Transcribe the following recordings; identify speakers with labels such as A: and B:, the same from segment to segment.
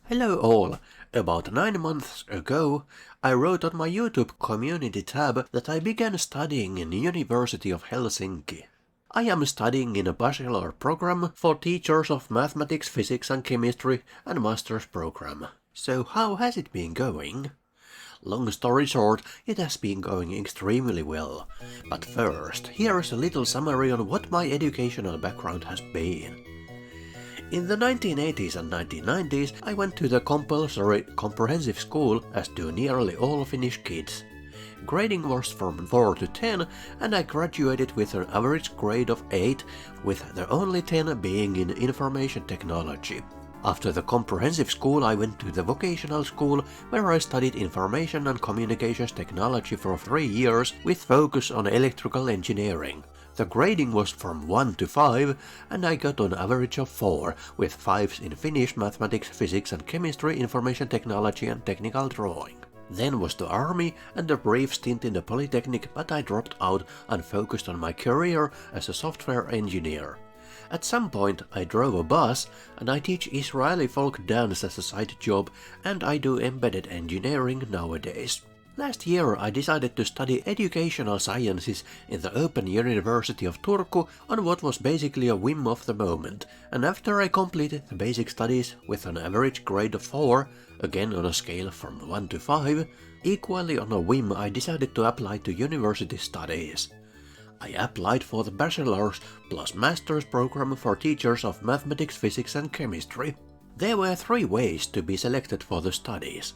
A: Hello all! About 9 months ago, I wrote on my YouTube community tab that I began studying in University of Helsinki. I am studying in a bachelor program for teachers of mathematics, physics and chemistry and master's program. So how has it been going? Long story short, it has been going extremely well. But first, here is a little summary on what my educational background has been. In the 1980s and 1990s, I went to the compulsory comprehensive school, as do nearly all Finnish kids. Grading was from 4 to 10, and I graduated with an average grade of 8, with the only 10 being in information technology. After the comprehensive school, I went to the vocational school, where I studied information and communications technology for 3 years, with focus on electrical engineering. The grading was from 1 to 5, and I got an average of 4, with 5s in Finnish, mathematics, physics and chemistry, information technology and technical drawing. Then was the army and a brief stint in the polytechnic, but I dropped out and focused on my career as a software engineer. At some point I drove a bus, and I teach Israeli folk dance as a side job, and I do embedded engineering nowadays. Last year I decided to study educational sciences in the Open University of Turku on what was basically a whim of the moment, and after I completed the basic studies with an average grade of 4, again on a scale from 1 to 5, equally on a whim I decided to apply to university studies. I applied for the bachelor's plus master's program for teachers of mathematics, physics and chemistry. There were 3 ways to be selected for the studies.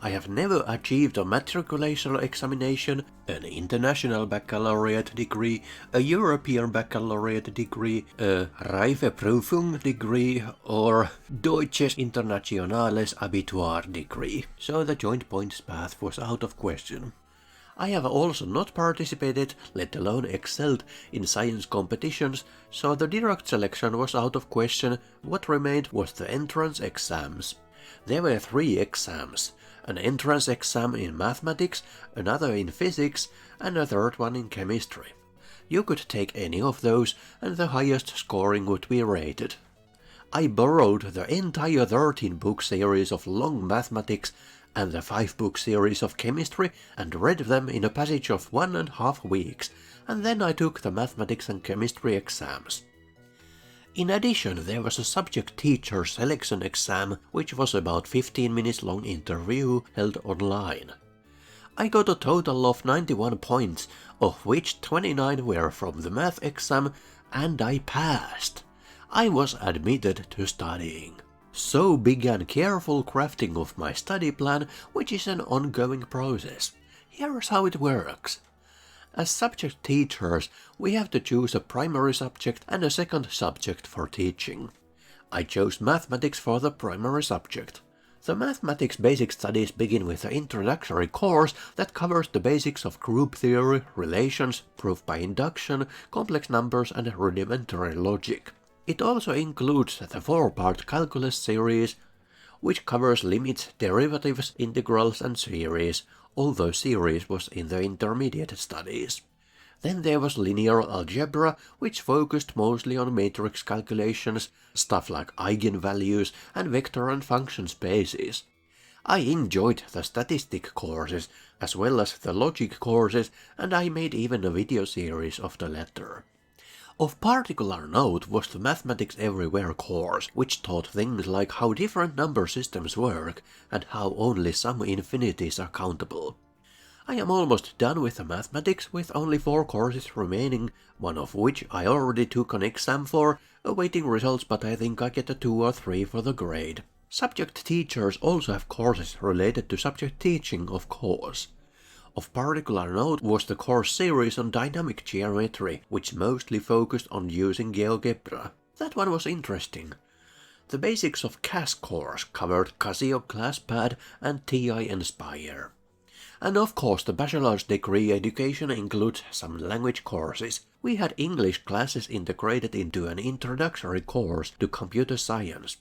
A: I have never achieved a matriculation examination, an international baccalaureate degree, a European baccalaureate degree, a Reifeprüfung degree, or Deutsches Internationales Abitur degree, so the joint points path was out of question. I have also not participated, let alone excelled, in science competitions, so the direct selection was out of question. What remained was the entrance exams. There were 3 exams. An entrance exam in mathematics, another in physics, and a third one in chemistry. You could take any of those, and the highest scoring would be rated. I borrowed the entire 13-book series of long mathematics and the 5-book series of chemistry and read them in a passage of 1.5 weeks, and then I took the mathematics and chemistry exams. In addition, there was a subject teacher selection exam, which was about 15 minutes long interview held online. I got a total of 91 points, of which 29 were from the math exam, and I passed. I was admitted to studying. So began careful crafting of my study plan, which is an ongoing process. Here's how it works. As subject teachers, we have to choose a primary subject and a second subject for teaching. I chose mathematics for the primary subject. The mathematics basic studies begin with an introductory course that covers the basics of group theory, relations, proof by induction, complex numbers and rudimentary logic. It also includes the 4-part calculus series, which covers limits, derivatives, integrals and series, although series was in the intermediate studies. Then there was linear algebra, which focused mostly on matrix calculations, stuff like eigenvalues and vector and function spaces. I enjoyed the statistic courses as well as the logic courses, and I made even a video series of the latter. Of particular note was the Mathematics Everywhere course, which taught things like how different number systems work and how only some infinities are countable. I am almost done with the mathematics, with only 4 courses remaining, one of which I already took an exam for, awaiting results, but I think I get a 2 or 3 for the grade. Subject teachers also have courses related to subject teaching, of course. Of particular note was the course series on dynamic geometry, which mostly focused on using GeoGebra. That one was interesting. The basics of CAS course covered Casio ClassPad and TI Inspire. And of course the bachelor's degree education includes some language courses. We had English classes integrated into an introductory course to computer science.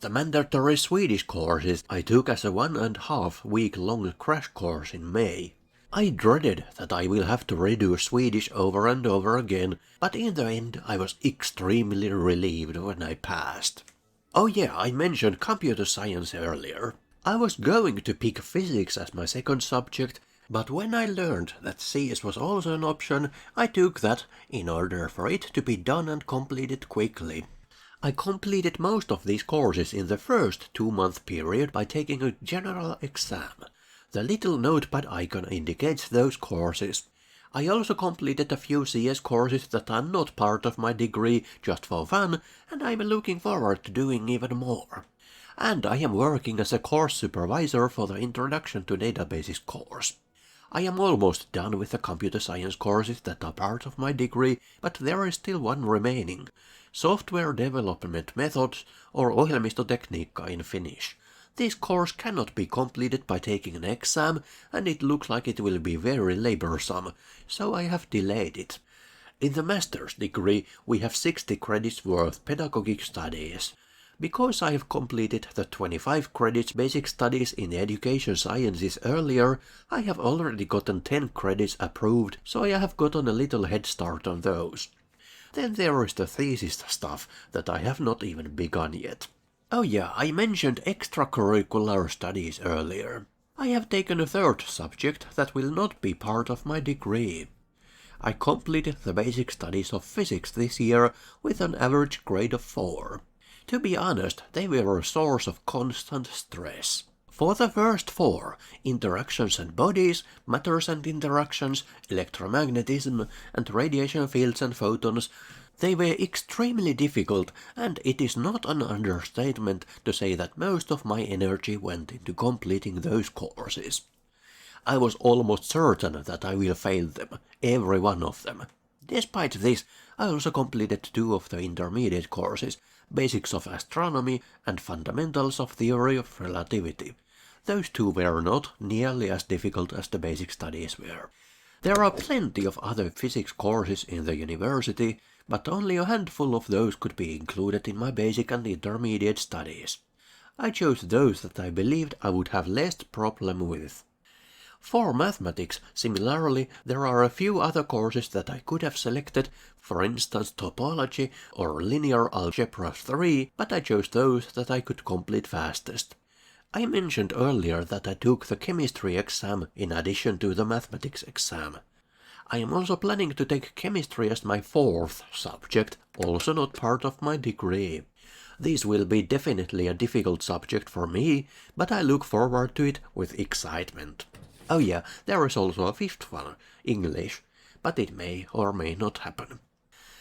A: The mandatory Swedish courses I took as a 1.5 week long crash course in May. I dreaded that I will have to redo Swedish over and over again, but in the end I was extremely relieved when I passed. Oh yeah, I mentioned computer science earlier. I was going to pick physics as my second subject, but when I learned that CS was also an option, I took that in order for it to be done and completed quickly. I completed most of these courses in the first 2-month period by taking a general exam. The little notepad icon indicates those courses. I also completed a few CS courses that are not part of my degree just for fun, and I'm looking forward to doing even more. And I am working as a course supervisor for the Introduction to Databases course. I am almost done with the computer science courses that are part of my degree, but there is still one remaining. Software Development Methods, or Ohjelmistotekniikka in Finnish. This course cannot be completed by taking an exam, and it looks like it will be very laborsome, so I have delayed it. In the master's degree, we have 60 credits worth pedagogic studies. Because I have completed the 25 credits basic studies in education sciences earlier, I have already gotten 10 credits approved, so I have gotten a little head start on those. Then there is the thesis stuff that I have not even begun yet. Oh yeah, I mentioned extracurricular studies earlier. I have taken a third subject that will not be part of my degree. I completed the basic studies of physics this year with an average grade of 4. To be honest, they were a source of constant stress. For the first 4, interactions and bodies, matters and interactions, electromagnetism, and radiation fields and photons, they were extremely difficult, and it is not an understatement to say that most of my energy went into completing those courses. I was almost certain that I will fail them, every one of them. Despite this, I also completed 2 of the intermediate courses, Basics of Astronomy and Fundamentals of Theory of Relativity. Those 2 were not nearly as difficult as the basic studies were. There are plenty of other physics courses in the university, but only a handful of those could be included in my basic and intermediate studies. I chose those that I believed I would have less problem with. For mathematics, similarly, there are a few other courses that I could have selected, for instance topology or linear algebra 3, but I chose those that I could complete fastest. I mentioned earlier that I took the chemistry exam in addition to the mathematics exam. I am also planning to take chemistry as my 4th subject, also not part of my degree. This will be definitely a difficult subject for me, but I look forward to it with excitement. Oh yeah, there is also a 5th one, English, but it may or may not happen.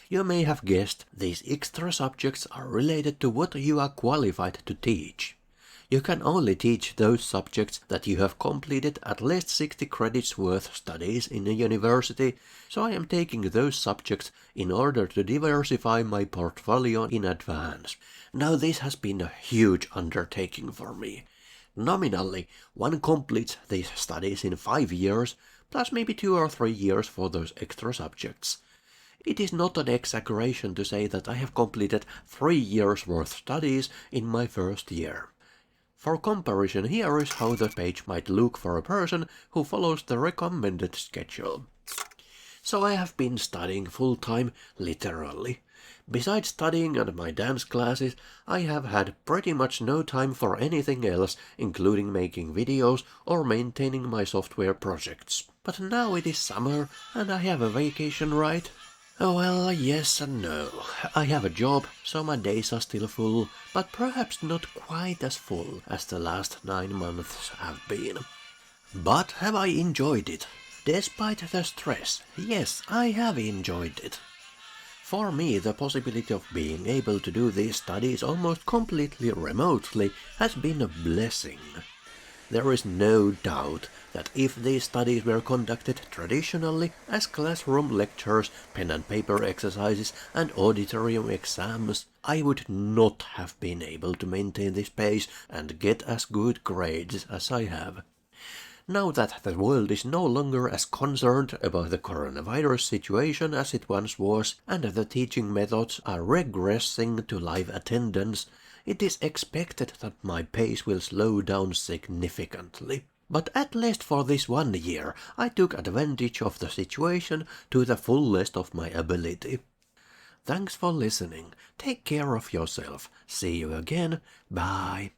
A: You may have guessed, these extra subjects are related to what you are qualified to teach. You can only teach those subjects that you have completed at least 60 credits worth studies in a university, so I am taking those subjects in order to diversify my portfolio in advance. Now this has been a huge undertaking for me. Nominally, one completes these studies in 5 years, plus maybe 2 or 3 years for those extra subjects. It is not an exaggeration to say that I have completed 3 years worth studies in my first year. For comparison, here is how the page might look for a person who follows the recommended schedule. So I have been studying full-time, literally. Besides studying and my dance classes, I have had pretty much no time for anything else, including making videos or maintaining my software projects. But now it is summer, and I have a vacation, right? Oh, well, yes and no. I have a job, so my days are still full, but perhaps not quite as full as the last 9 months have been. But have I enjoyed it? Despite the stress, yes, I have enjoyed it. For me, the possibility of being able to do these studies almost completely remotely has been a blessing. There is no doubt that if these studies were conducted traditionally as classroom lectures, pen and paper exercises, and auditorium exams, I would not have been able to maintain this pace and get as good grades as I have. Now that the world is no longer as concerned about the coronavirus situation as it once was, and the teaching methods are regressing to live attendance, it is expected that my pace will slow down significantly. But at least for this 1 year, I took advantage of the situation to the fullest of my ability. Thanks for listening. Take care of yourself. See you again. Bye.